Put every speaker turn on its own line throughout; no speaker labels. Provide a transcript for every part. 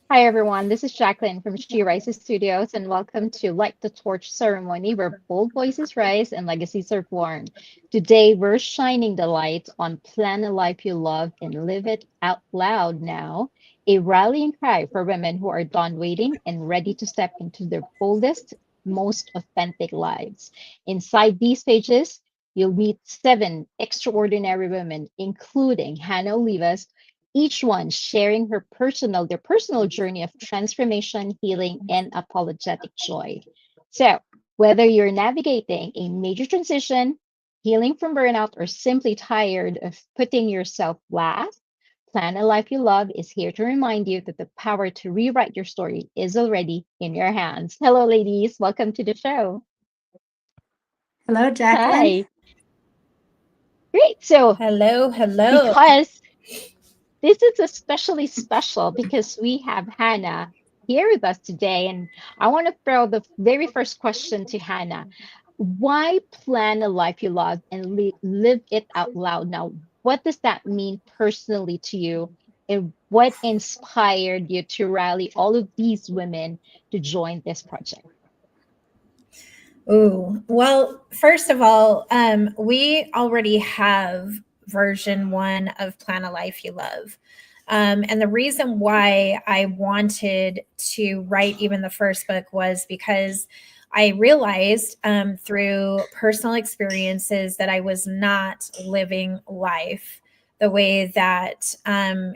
Hi everyone, this is Jacqueline from She Rises Studios, and welcome to Light the Torch ceremony where bold voices rise and legacies are born. Today, we're shining the light on Plan a Life You Love and Live It Out Loud Now, a rallying cry for women who are done waiting and ready to step into their boldest, most authentic lives. Inside these pages, you'll meet seven extraordinary women, including Hannah Olivas, each one sharing their personal journey of transformation, healing, and apologetic joy. So, whether you're navigating a major transition, healing from burnout, or simply tired of putting yourself last, Plan a Life You Love is here to remind you that the power to rewrite your story is already in your hands. Hello, ladies. Welcome to the show.
Hello, Jacqueline.
Hi. Great. So,
Hello, hello.
because this is especially special because we have Hannah here with us today. And I want to throw the very first question to Hannah. Why plan a life you love and live it out loud now? What does that mean personally to you? And what inspired you to rally all of these women to join this project?
Ooh, well, first of all, we already have version one of Plan a Life You Love. And the reason why I wanted to write even the first book was because I realized through personal experiences that I was not living life the way that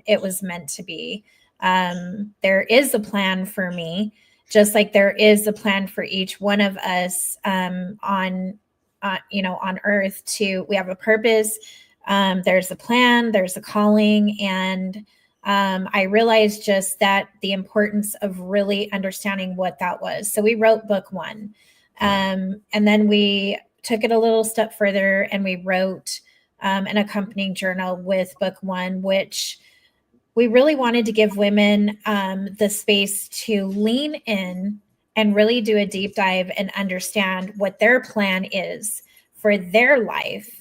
it was meant to be. There is a plan for me, just like there is a plan for each one of us on earth. To We have a purpose, there's a plan, there's a calling. And I realized just that the importance of really understanding what that was. So we wrote book one, and then we took it a little step further and we wrote an accompanying journal with book one, which we really wanted to give women the space to lean in and really do a deep dive and understand what their plan is for their life,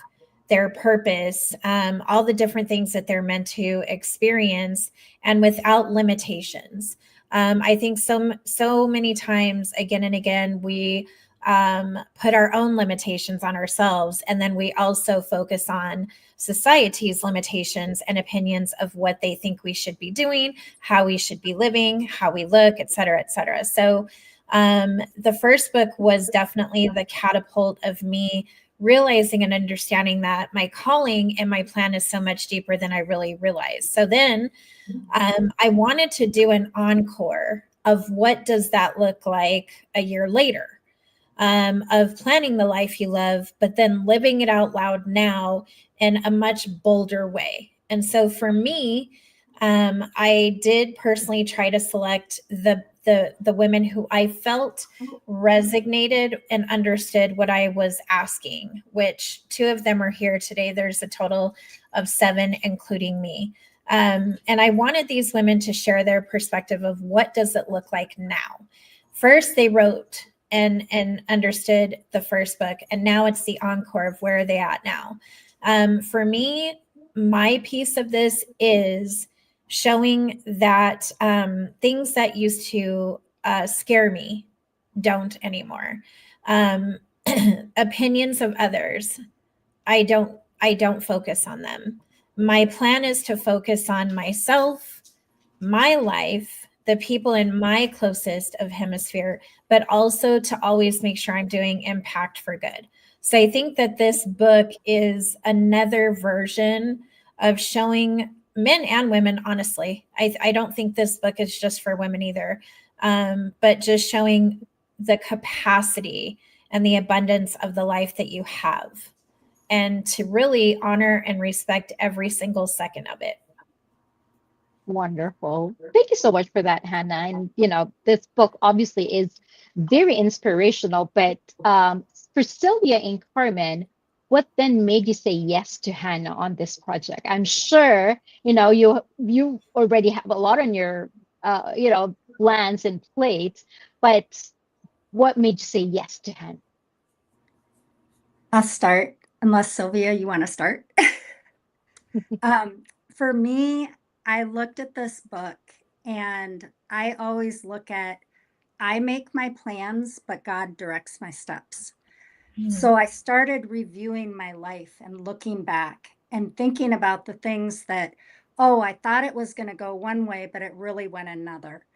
their purpose, all the different things that they're meant to experience, and without limitations. I think so many times, again and again, we put our own limitations on ourselves, and then we also focus on society's limitations and opinions of what they think we should be doing, how we should be living, how we look, et cetera, et cetera. So the first book was definitely the catapult of me realizing and understanding that my calling and my plan is so much deeper than I really realized. So then I wanted to do an encore of what does that look like a year later, of planning the life you love, but then living it out loud now in a much bolder way. And so for me, I did personally try to select the women who I felt resonated and understood what I was asking, which two of them are here today. There's a total of seven, including me. And I wanted these women to share their perspective of what does it look like now. First, they wrote and understood the first book, and now it's the encore of where are they at now. For me, my piece of this is showing that things that used to scare me don't anymore. Um, Opinions of others, I don't focus on them. My plan is to focus on myself, my life, the people in my closest of hemisphere, but also to always make sure I'm doing impact for good. So I think that this book is another version of showing men and women, honestly. I don't think this book is just for women either, but just showing the capacity and the abundance of the life that you have, and to really honor and respect every single second of it.
Wonderful. Thank you so much for that, Hannah. And this book obviously is very inspirational. But for Sylvia and Carmen, what then made you say yes to Hannah on this project? I'm sure you already have a lot on your plans and plates, but what made you say yes to Hannah?
I'll start, unless Sylvia, you want to start. For me, I looked at this book And I always look at, I make my plans, but God directs my steps. So I started reviewing my life and looking back and thinking about the things that, oh, I thought it was going to go one way, but it really went another.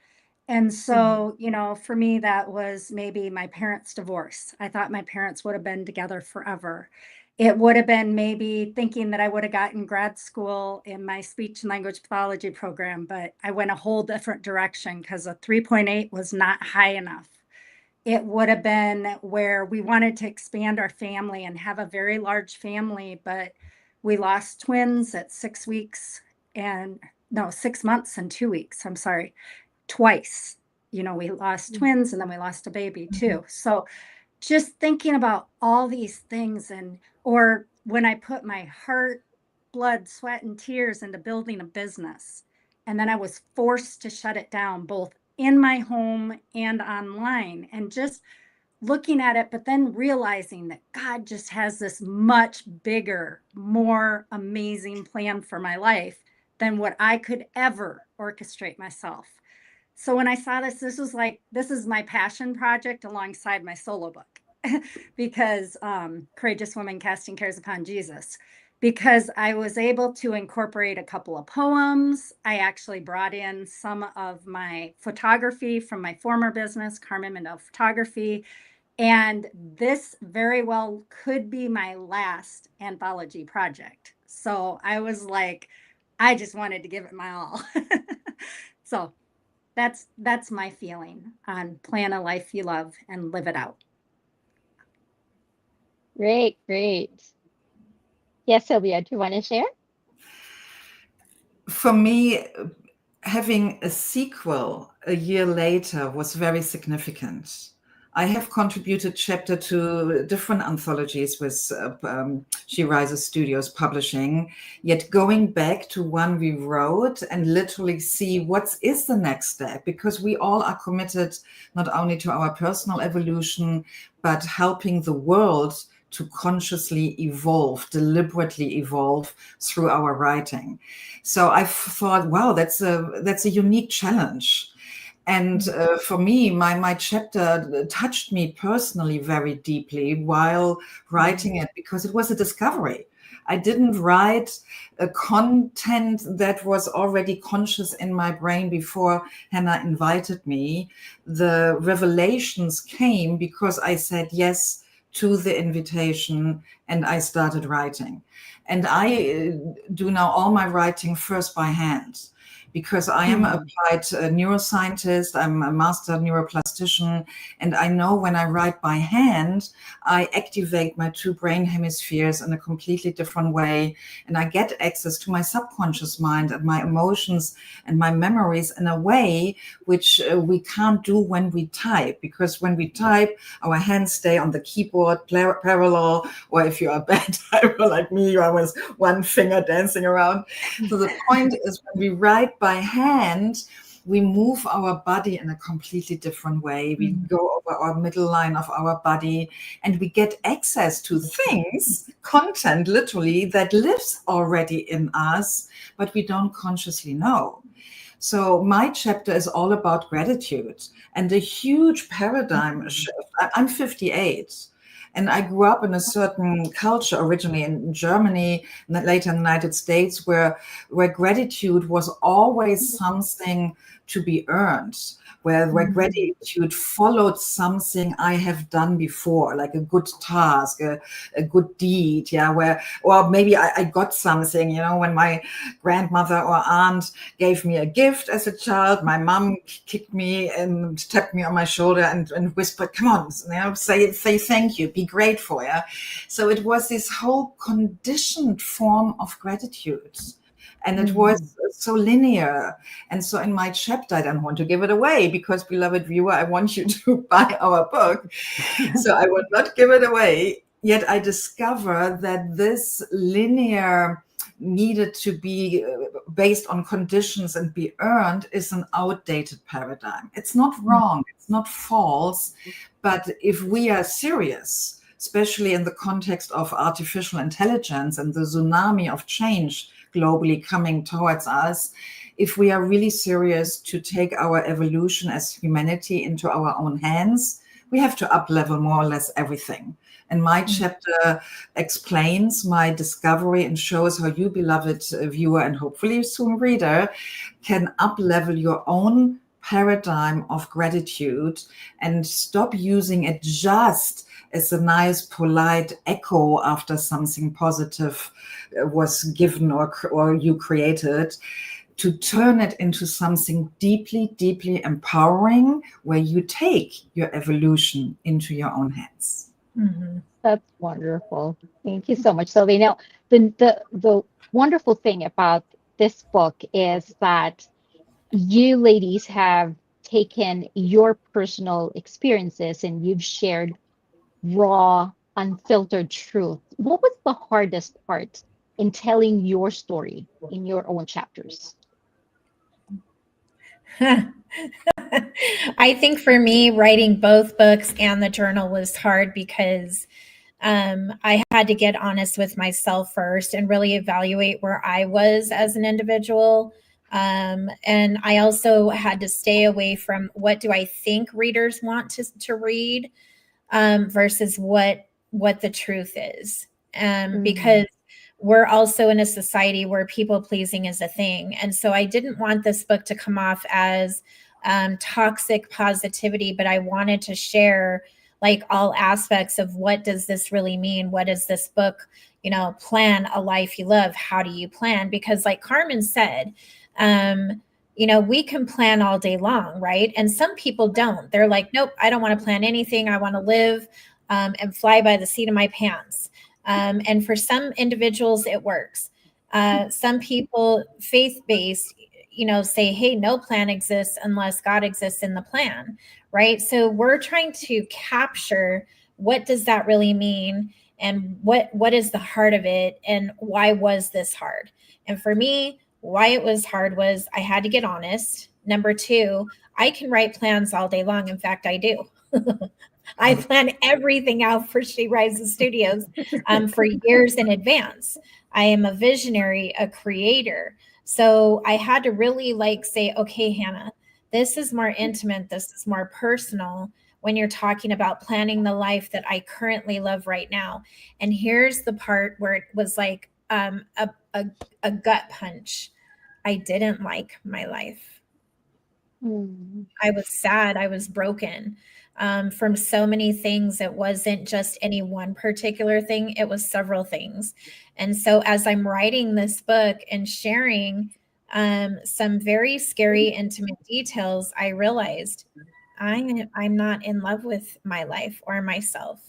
And so, for me, that was maybe my parents' divorce. I thought my parents would have been together forever. It would have been maybe thinking that I would have gotten grad school in my speech and language pathology program, but I went a whole different direction because a 3.8 was not high enough. It would have been where we wanted to expand our family and have a very large family, but we lost twins at 6 weeks and no, 6 months and 2 weeks. I'm sorry, twice. We lost twins and then we lost a baby too. So just thinking about all these things, or when I put my heart, blood, sweat, and tears into building a business, and then I was forced to shut it down both in my home and online, and just looking at it, but then realizing that God just has this much bigger, more amazing plan for my life than what I could ever orchestrate myself. So when I saw this is my passion project alongside my solo book, because Courageous Women Casting Cares Upon Jesus, because I was able to incorporate a couple of poems. I actually brought in some of my photography from my former business, Carmen Mendel Photography, and this very well could be my last anthology project. So I was like, I just wanted to give it my all. So that's my feeling on plan a life you love and live it out.
Great, great. Yes, Sylvia, do you want to share?
For me, having a sequel a year later was very significant. I have contributed chapter to different anthologies with She Rises Studios Publishing, yet going back to one we wrote and literally see what is the next step, because we all are committed not only to our personal evolution, but helping the world to consciously evolve, deliberately evolve through our writing. So I thought, wow, that's a unique challenge. And for me, my chapter touched me personally very deeply while writing it, because it was a discovery. I didn't write a content that was already conscious in my brain before Hannah invited me. The revelations came because I said yes to the invitation and I started writing. And I do now all my writing first by hand, because I am an applied neuroscientist. I'm a master neuroplastician. And I know when I write by hand, I activate my two brain hemispheres in a completely different way. And I get access to my subconscious mind and my emotions and my memories in a way which we can't do when we type. Because when we type, our hands stay on the keyboard parallel, or if you're a bad typer like me, you are with one finger dancing around. So the point is, when we write by hand, we move our body in a completely different way. We go over our middle line of our body and we get access to things, content literally, that lives already in us, but we don't consciously know. So my chapter is all about gratitude and a huge paradigm shift. I'm 58. And I grew up in a certain culture, originally in Germany, and later in the United States, where gratitude was always something to be earned, where gratitude followed something I have done before, like a good task, a good deed, or maybe I got something, when my grandmother or aunt gave me a gift as a child, my mom kicked me and tapped me on my shoulder and whispered, come on, say thank you, be grateful, So it was this whole conditioned form of gratitude. And it was so linear. And so in my chapter, I don't want to give it away because, beloved viewer, I want you to buy our book. So I will not give it away. Yet I discover that this linear needed to be based on conditions and be earned is an outdated paradigm. It's not wrong. It's not false. But if we are serious, especially in the context of artificial intelligence and the tsunami of change globally coming towards us. If we are really serious to take our evolution as humanity into our own hands, we have to up-level more or less everything. And my chapter explains my discovery and shows how you, beloved viewer, and hopefully soon reader, can up-level your own paradigm of gratitude and stop using it just as a nice, polite echo after something positive was given or you created, to turn it into something deeply, deeply empowering, where you take your evolution into your own hands.
Mhm.
That's wonderful. Thank you so much, Sylvie. Now, the wonderful thing about this book is that you ladies have taken your personal experiences and you've shared raw, unfiltered truth. What was the hardest part in telling your story in your own chapters?
I think for me, writing both books and the journal was hard because I had to get honest with myself first and really evaluate where I was as an individual. And I also had to stay away from what do I think readers want to read versus what the truth is. Because we're also in a society where people pleasing is a thing. And so I didn't want this book to come off as toxic positivity, but I wanted to share like all aspects of what does this really mean? What does this book, plan a life you love? How do you plan? Because like Carmen said, we can plan all day long, right? And some people don't. They're like, nope, I don't want to plan anything. I want to live and fly by the seat of my pants. And for some individuals, it works. Some people, faith-based, say, hey, no plan exists unless God exists in the plan, right? So we're trying to capture what does that really mean and what is the heart of it and why was this hard? And for me, why it was hard was I had to get honest. Number two, I can write plans all day long. In fact, I do. I plan everything out for She Rises Studios for years in advance. I am a visionary, a creator. So I had to really say, okay, Hannah, this is more intimate. This is more personal when you're talking about planning the life that I currently love right now. And here's the part where it was like a gut punch. I didn't like my life. I was sad. I was broken from so many things. It wasn't just any one particular thing. It was several things. And so as I'm writing this book and sharing some very scary, intimate details, I realized I'm not in love with my life or myself.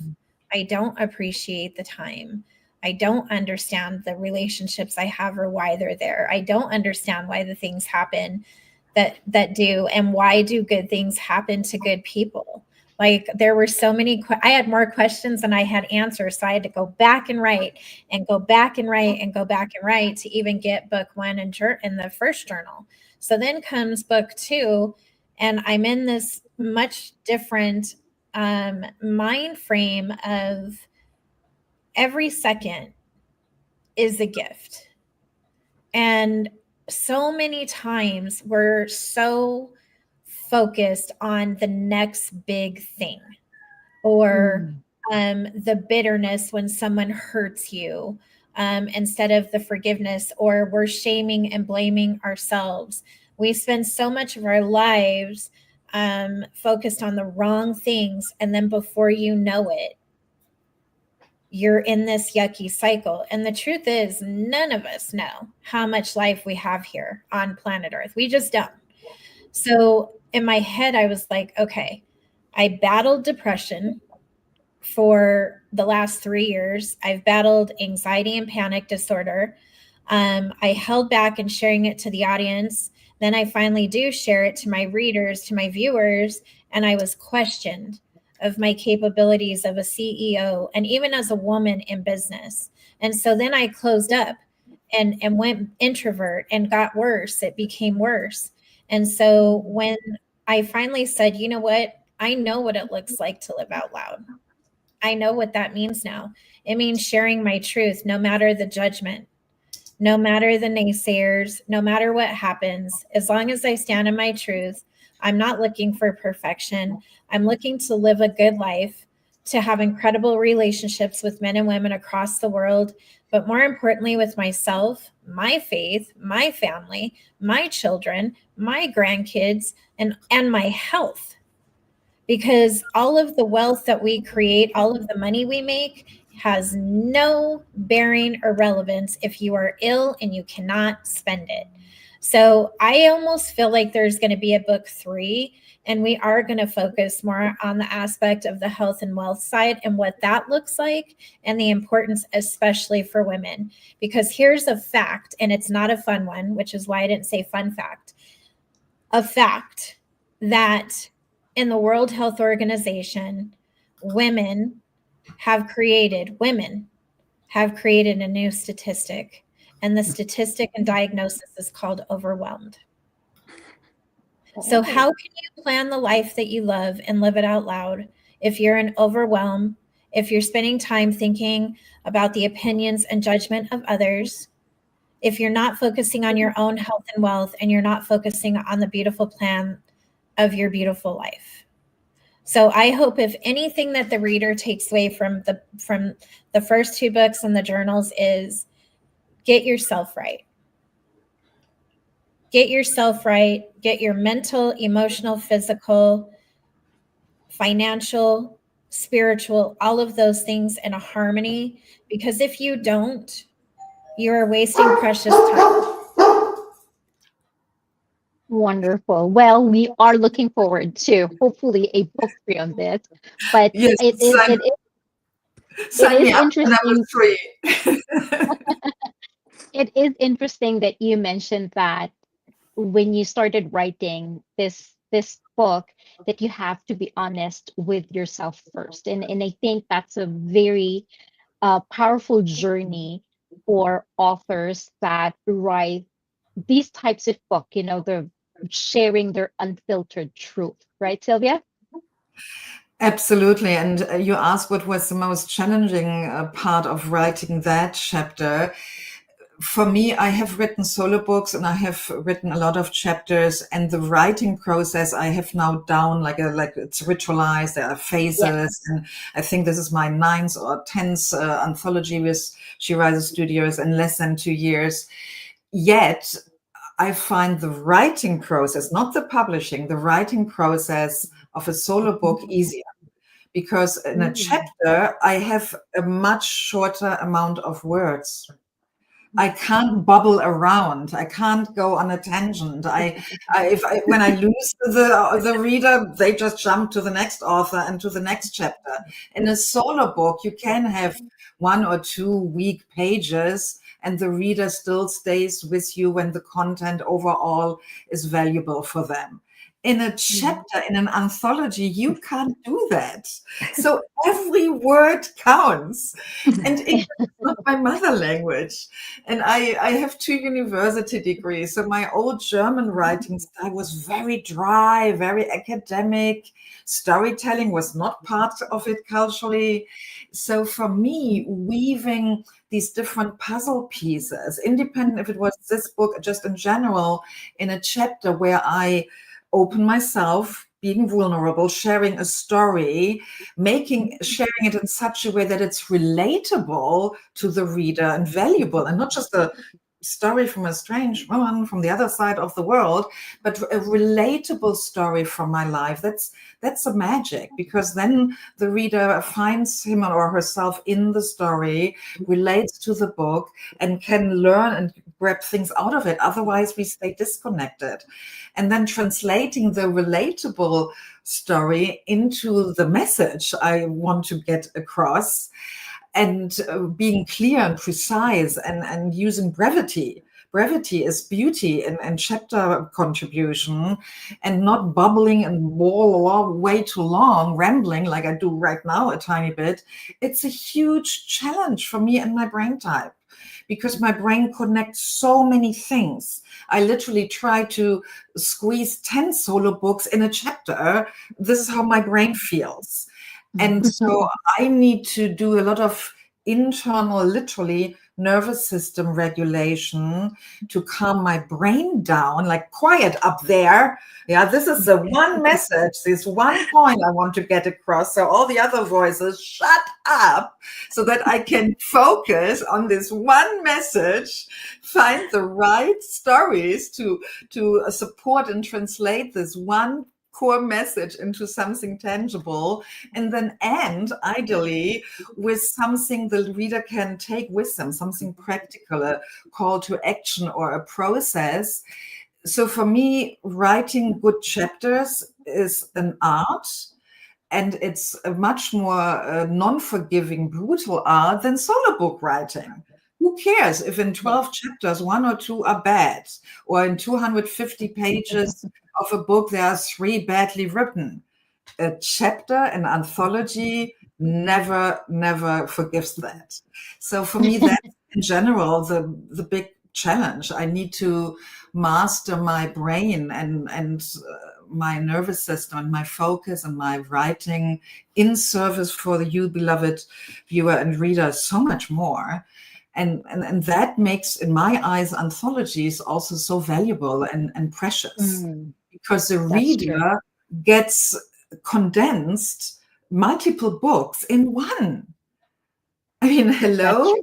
I don't appreciate the time. I don't understand the relationships I have or why they're there. I don't understand why the things happen that do, and why do good things happen to good people. Like there were so many, I had more questions than I had answers. So I had to go back and write and go back and write and go back and write to even get book one in the first journal. So then comes book two, and I'm in this much different mind frame of every second is a gift. And so many times we're so focused on the next big thing or the bitterness when someone hurts you instead of the forgiveness, or we're shaming and blaming ourselves. We spend so much of our lives focused on the wrong things. And then before you know it, you're in this yucky cycle. And the truth is, none of us know how much life we have here on planet Earth. We just don't. So in my head, I was like, okay, I battled depression for the last 3 years. I've battled anxiety and panic disorder. I held back in sharing it to the audience. Then I finally do share it to my readers, to my viewers, and I was questioned of my capabilities of a CEO and even as a woman in business. And so then I closed up and went introvert and got worse. It became worse. And so when I finally said, you know what, I know what it looks like to live out loud. I know what that means now. It means sharing my truth, no matter the judgment. no matter the naysayers, no matter what happens, as long as I stand in my truth, I'm not looking for perfection. I'm looking to live a good life, to have incredible relationships with men and women across the world, but more importantly, with myself, my faith, my family, my children, my grandkids, and my health. Because all of the wealth that we create, all of the money we make, has no bearing or relevance if you are ill and you cannot spend it. So I almost feel like there's going to be a book 3, and we are going to focus more on the aspect of the health and wealth side and what that looks like, and the importance, especially for women. Because here's a fact, and it's not a fun one, which is why I didn't say fun fact. A fact that in the World Health Organization, women have created a new statistic. And the statistic and diagnosis is called overwhelmed. So how can you plan the life that you love and live it out loud if you're in overwhelm, if you're spending time thinking about the opinions and judgment of others, if you're not focusing on your own health and wealth, and you're not focusing on the beautiful plan of your beautiful life? So I hope, if anything that the reader takes away from the first 2 books and the journals, is get yourself right. Get yourself right. Get your mental, emotional, physical, financial, spiritual, all of those things in a harmony. Because if you don't, you are wasting precious time.
Wonderful. Well, we are looking forward to hopefully a book 3 on this, but
Yes,
it
sign me
is
up for number
interesting.
3.
It is interesting that you mentioned that when you started writing this book, that you have to be honest with yourself first, and I think that's a very powerful journey for authors that write these types of book. They're sharing their unfiltered truth, right, Sylvia?
Absolutely. And you asked what was the most challenging part of writing that chapter. For me, I have written solo books and I have written a lot of chapters, and the writing process I have now down like it's ritualized. There are phases, and I think this is my 9th or 10th anthology with She Rises Studios in less than 2 years. Yet I find the writing process, not the publishing, the writing process of a solo book easier. Because in a chapter, I have a much shorter amount of words. I can't bubble around. I can't go on a tangent. When I lose the reader, they just jump to the next author and to the next chapter. In a solo book, you can have 1 or 2 weak pages, and the reader still stays with you when the content overall is valuable for them. In a chapter, in an anthology, you can't do that. So every word counts. And English is not my mother language. And I have 2 university degrees. So my old German writing style was very dry, very academic. Storytelling was not part of it culturally. So for me, weaving these different puzzle pieces, independent if it was this book, just in general, in a chapter where I open myself, being vulnerable, sharing a story, sharing it in such a way that it's relatable to the reader and valuable, and not just a story from a strange woman from the other side of the world, but a relatable story from my life. That's a magic, because then the reader finds him or herself in the story, relates to the book, and can learn and grab things out of it. Otherwise, we stay disconnected. And then translating the relatable story into the message I want to get across, and being clear and precise, and using brevity. Brevity is beauty and chapter contribution, and not bubbling and way too long, rambling like I do right now a tiny bit. It's a huge challenge for me and my brain type, because my brain connects so many things. I literally try to squeeze 10 solo books in a chapter. This is how my brain feels. And so I need to do a lot of internal, literally nervous system regulation, to calm my brain down, like quiet up there. Yeah, this is the one message, this one point I want to get across. So all the other voices, shut up, so that I can focus on this one message, find the right stories to support and translate this one core message into something tangible, and then end ideally with something the reader can take with them, something practical, a call to action or a process. So for me, writing good chapters is an art, and it's a much more non-forgiving, brutal art than solo book writing. Who cares if in 12 chapters, 1 or 2 are bad, or in 250 pages of a book, there are 3 badly written? A chapter, an anthology, never forgives that. So for me, that's in general the big challenge. I need to master my brain and my nervous system and my focus and my writing in service for you, beloved viewer and reader, so much more. And that makes, in my eyes, anthologies also so valuable and precious, because the reader gets condensed multiple books in one. I mean, hello?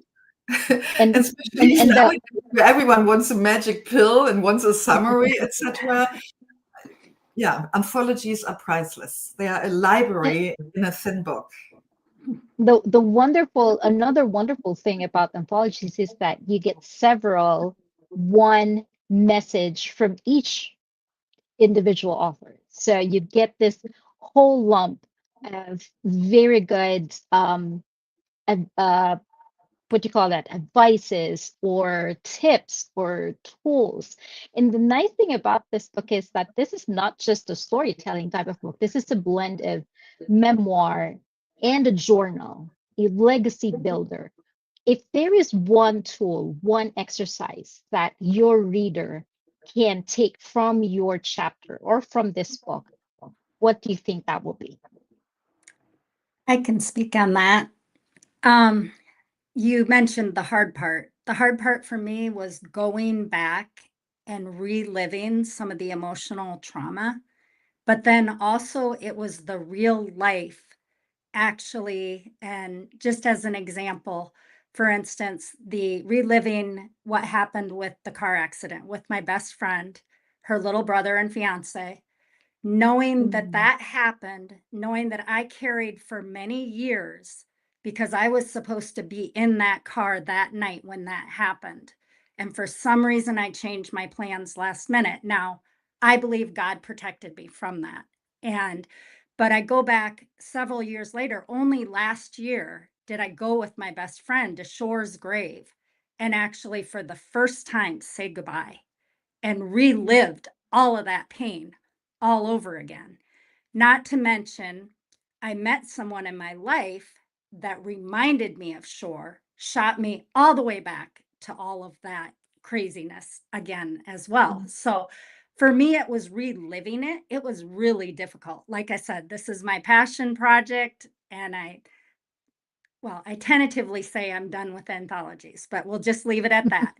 And
especially
and
now,
the
everyone wants a magic pill and wants a summary, etc. Yeah, anthologies are priceless. They are a library in a thin book.
the wonderful another wonderful thing about anthologies is that you get one message from each individual author. So you get this whole lump of very good what do you call that, advices or tips or tools. And the nice thing about this book is that this is not just a storytelling type of book. This is a blend of memoir and a journal, a legacy builder. If there is one tool, one exercise that your reader can take from your chapter or from this book, what do you think that will be?
I can speak on that. You mentioned the hard part. The hard part for me was going back and reliving some of the emotional trauma, but then also it was the real life actually. And just as an example, for instance, the reliving what happened with the car accident with my best friend, her little brother and fiance, knowing that that happened, knowing that I carried for many years because I was supposed to be in that car that night when that happened. And for some reason, I changed my plans last minute. Now, I believe God protected me from that. But I go back several years later, only last year did I go with my best friend to Shore's grave and actually, for the first time, say goodbye and relived all of that pain all over again. Not to mention, I met someone in my life that reminded me of Shore, shot me all the way back to all of that craziness again as well. So for me, it was reliving it. It was really difficult. Like I said, this is my passion project. And I tentatively say I'm done with anthologies, but we'll just leave it at that.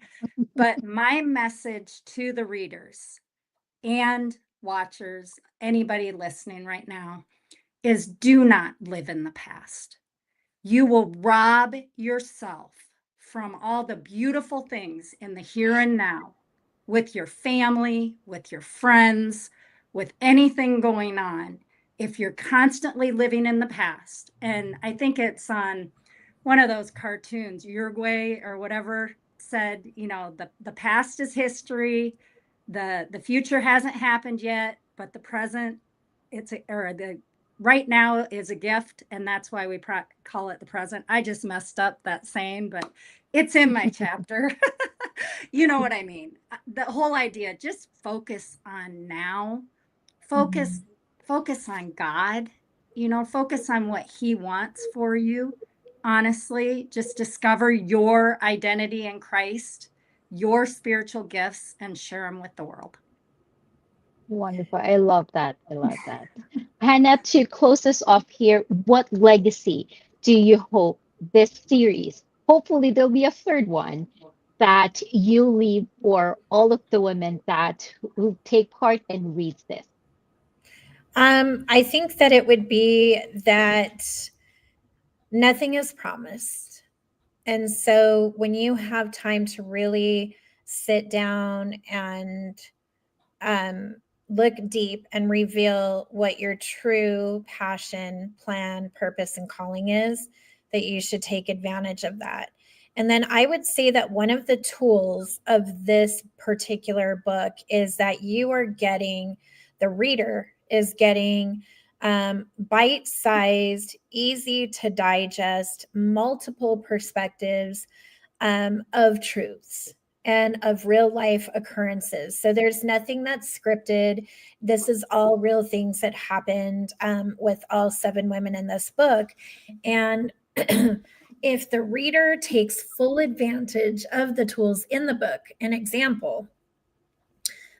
But my message to the readers and watchers, anybody listening right now, is do not live in the past. You will rob yourself from all the beautiful things in the here and now with your family, with your friends, with anything going on, if you're constantly living in the past. And I think it's on one of those cartoons, Uruguay or whatever, said, the past is history, the future hasn't happened yet, but the present, the right now is a gift, and that's why we call it the present. I just messed up that saying, but it's in my chapter. You know what I mean? The whole idea, just focus on now, focus on God, focus on what He wants for you. Honestly, just discover your identity in Christ, your spiritual gifts, and share them with the world.
Wonderful. I love that. I love that. Hannah, to close us off here, what legacy do you hope this series hopefully there'll be a third one that you leave for all of the women that who take part and read this?
I think that it would be that nothing is promised. And so when you have time to really sit down and look deep and reveal what your true passion, plan, purpose, and calling is, that you should take advantage of that. And then I would say that one of the tools of this particular book is that the reader is getting bite-sized, easy to digest, multiple perspectives of truths and of real life occurrences. So there's nothing that's scripted. This is all real things that happened with all 7 women in this book. And if the reader takes full advantage of the tools in the book, an example,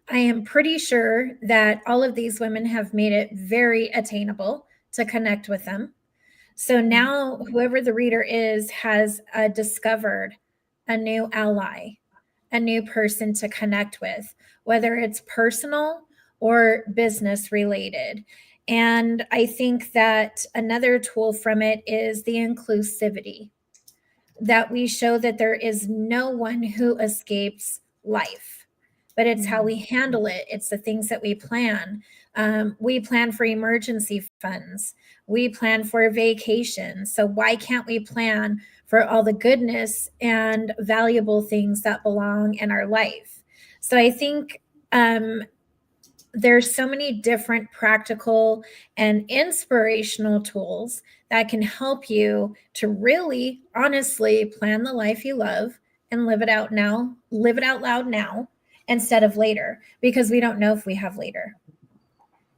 I am pretty sure that all of these women have made it very attainable to connect with them. So now whoever the reader is has discovered a new ally, a new person to connect with, whether it's personal or business related. And I think that another tool from it is the inclusivity, that we show that there is no one who escapes life, but it's how we handle it. It's the things that we plan. We plan for emergency funds. We plan for vacation. So why can't we plan for all the goodness and valuable things that belong in our life? So I think there's so many different practical and inspirational tools that can help you to really honestly plan the life you love and live it out loud now instead of later, because we don't know if we have later.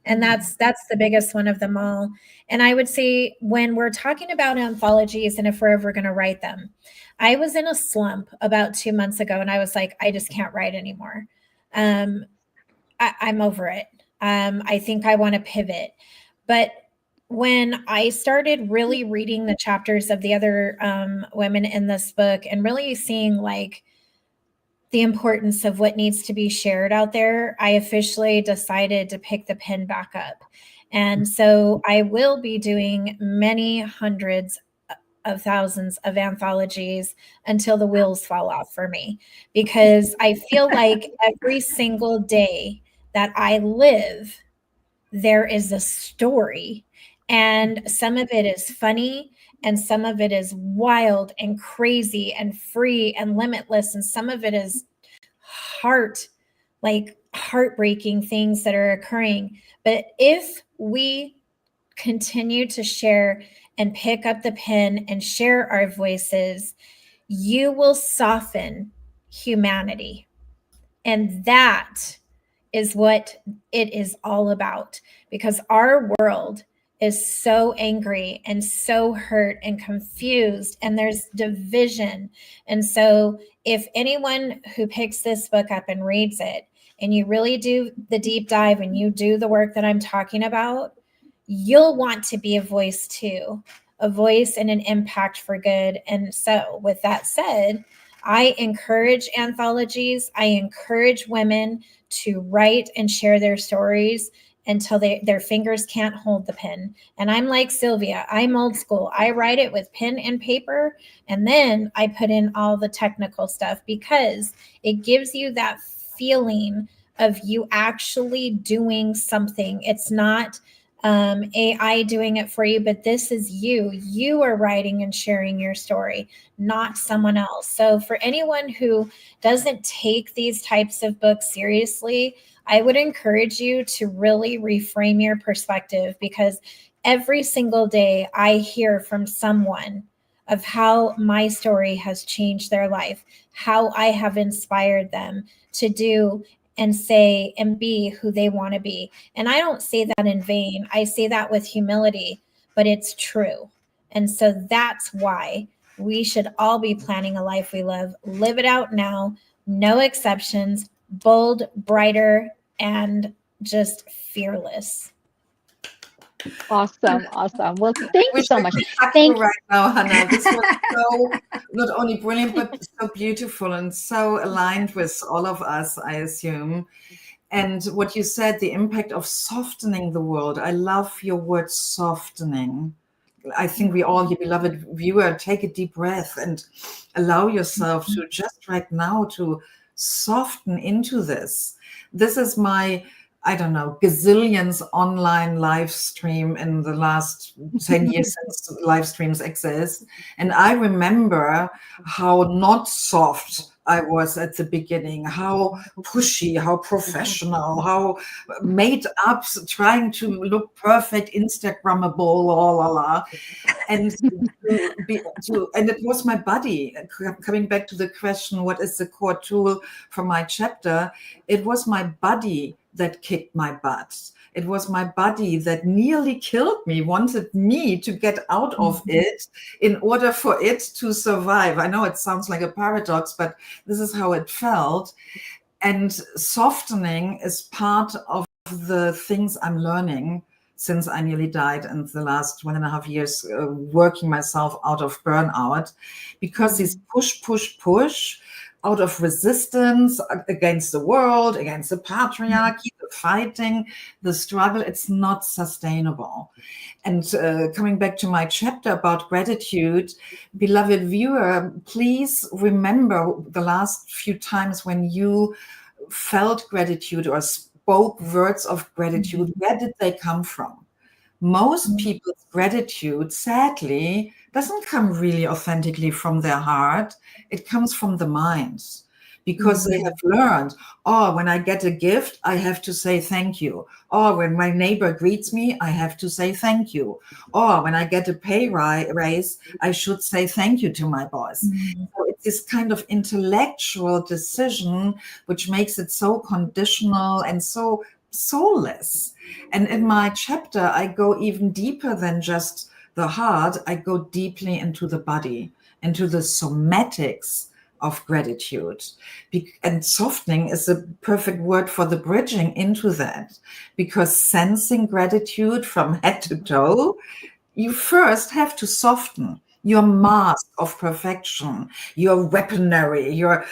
And that's the biggest one of them all. And I would say when we're talking about anthologies and if we're ever going to write them, I was in a slump about 2 months ago and I was like, I just can't write anymore. I'm over it. I think I want to pivot. But when I started really reading the chapters of the other women in this book and really seeing like the importance of what needs to be shared out there, I officially decided to pick the pen back up. And so I will be doing many hundreds of thousands of anthologies until the wheels fall off for me, because I feel like every single day that I live, there is a story, and some of it is funny and some of it is wild and crazy and free and limitless, and some of it is heartbreaking things that are occurring. But if we continue to share and pick up the pen and share our voices, you will soften humanity. And that is what it is all about, because our world is so angry and so hurt and confused, and there's division. And so if anyone who picks this book up and reads it, and you really do the deep dive and you do the work that I'm talking about, you'll want to be a voice too, a voice and an impact for good. And so with that said, I encourage anthologies. I encourage women to write and share their stories until their fingers can't hold the pen. And I'm like Sylvia, I'm old school. I write it with pen and paper, and then I put in all the technical stuff, because it gives you that feeling of you actually doing something. It's not AI doing it for you, but this is you. You are writing and sharing your story, not someone else. So for anyone who doesn't take these types of books seriously, I would encourage you to really reframe your perspective, because every single day I hear from someone of how my story has changed their life, how I have inspired them to do and say and be who they want to be. And I don't say that in vain. I say that with humility, but it's true. And so that's why we should all be planning a life we love. Live it out now, no exceptions, bold, brighter, and just fearless.
Awesome. Awesome. Well, thank you
Wish
so
I
much.
could hug
Thank
you right now, Hannah. This was so not only brilliant, but so beautiful and so aligned with all of us, I assume. And what you said, the impact of softening the world. I love your word softening. I think we all, you beloved viewer, take a deep breath and allow yourself to just right now to soften into this. This is my, I don't know, gazillions online live stream in the last 10 years since live streams exist. And I remember how not soft I was at the beginning, how pushy, how professional, how made up, trying to look perfect, Instagrammable, la la la. And and it was my body. Coming back to the question, what is the core tool for my chapter? It was my body that kicked my butt. It was my body that nearly killed me, wanted me to get out of it in order for it to survive. I know it sounds like a paradox, but this is how it felt. And softening is part of the things I'm learning since I nearly died in the last 1.5 years, working myself out of burnout, because this push out of resistance against the world, against the patriarchy, the fighting, the struggle, it's not sustainable. And coming back to my chapter about gratitude, beloved viewer, please remember the last few times when you felt gratitude or spoke words of gratitude, where did they come from? Most people's gratitude, sadly, doesn't come really authentically from their heart. It comes from the mind, because they have learned, oh, when I get a gift, I have to say thank you. Or when my neighbor greets me, I have to say thank you. Or when I get a pay raise, I should say thank you to my boss. So it's this kind of intellectual decision, which makes it so conditional and so soulless. And in my chapter, I go even deeper than just the heart. I go deeply into the body, into the somatics of gratitude. And softening is a perfect word for the bridging into that, because sensing gratitude from head to toe, you first have to soften your mask of perfection, your weaponry, your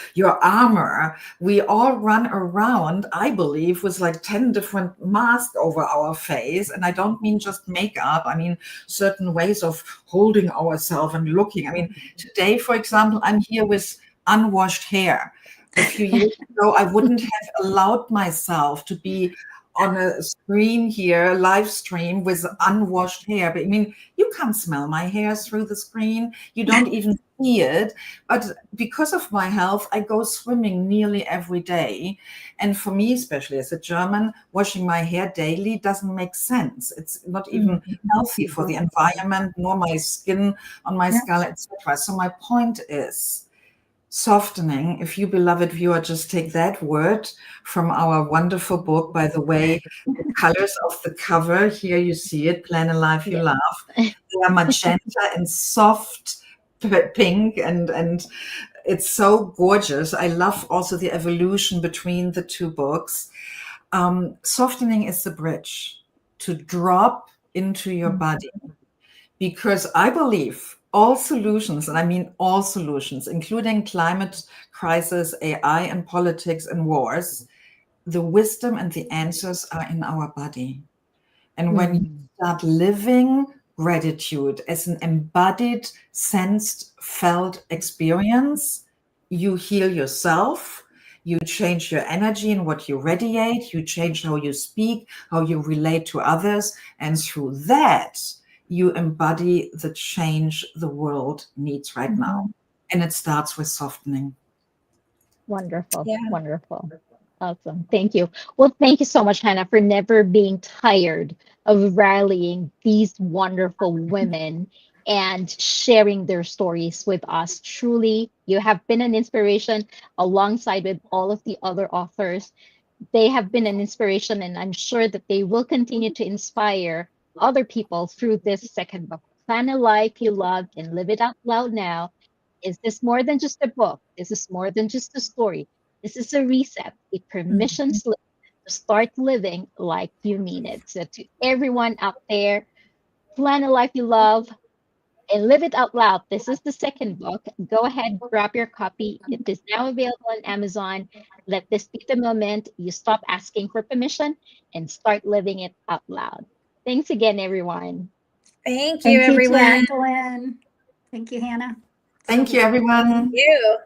armor. We all run around, I believe, with like 10 different masks over our face. And I don't mean just makeup. I mean certain ways of holding ourselves and looking. I mean, today, for example, I'm here with unwashed hair. A few years ago, I wouldn't have allowed myself to be on a screen here, live stream, with unwashed hair. But I mean, you can't smell my hair through the screen. You don't even see it. But because of my health, I go swimming nearly every day. And for me, especially as a German, washing my hair daily doesn't make sense. It's not even healthy for the environment, nor my skin on my skull, etc. So my point is, softening, if you beloved viewer just take that word from our wonderful book, by the way, the colors of the cover, here you see it, Plan a Life You Love. They are magenta and soft pink, and it's so gorgeous. I love also the evolution between the two books. Softening is the bridge to drop into your body, because I believe all solutions, and I mean all solutions, including climate crisis, AI and politics and wars, the wisdom and the answers are in our body. And when you start living gratitude as an embodied, sensed, felt experience, you heal yourself, you change your energy and what you radiate, you change how you speak, how you relate to others, and through that, you embody the change the world needs right now. And it starts with softening.
Wonderful.
Yeah.
Wonderful. Awesome. Thank you. Well, thank you so much, Hannah, for never being tired of rallying these wonderful women and sharing their stories with us. Truly, you have been an inspiration alongside with all of the other authors. They have been an inspiration, and I'm sure that they will continue to inspire other people through this second book. Plan a life you love and live it out loud now. Is this more than just a book? This is more than just a story. This is a reset, a permission slip to start living like you mean it. So to everyone out there, plan a life you love and live it out loud. This is the second book. Go ahead, grab your copy. It is now available on Amazon. Let this be the moment you stop asking for permission and start living it out loud. Thanks again, everyone.
Thank you,
Thank you to
everyone.
Angeline. Thank you, Hannah.
Thank you, everyone.
Thank you.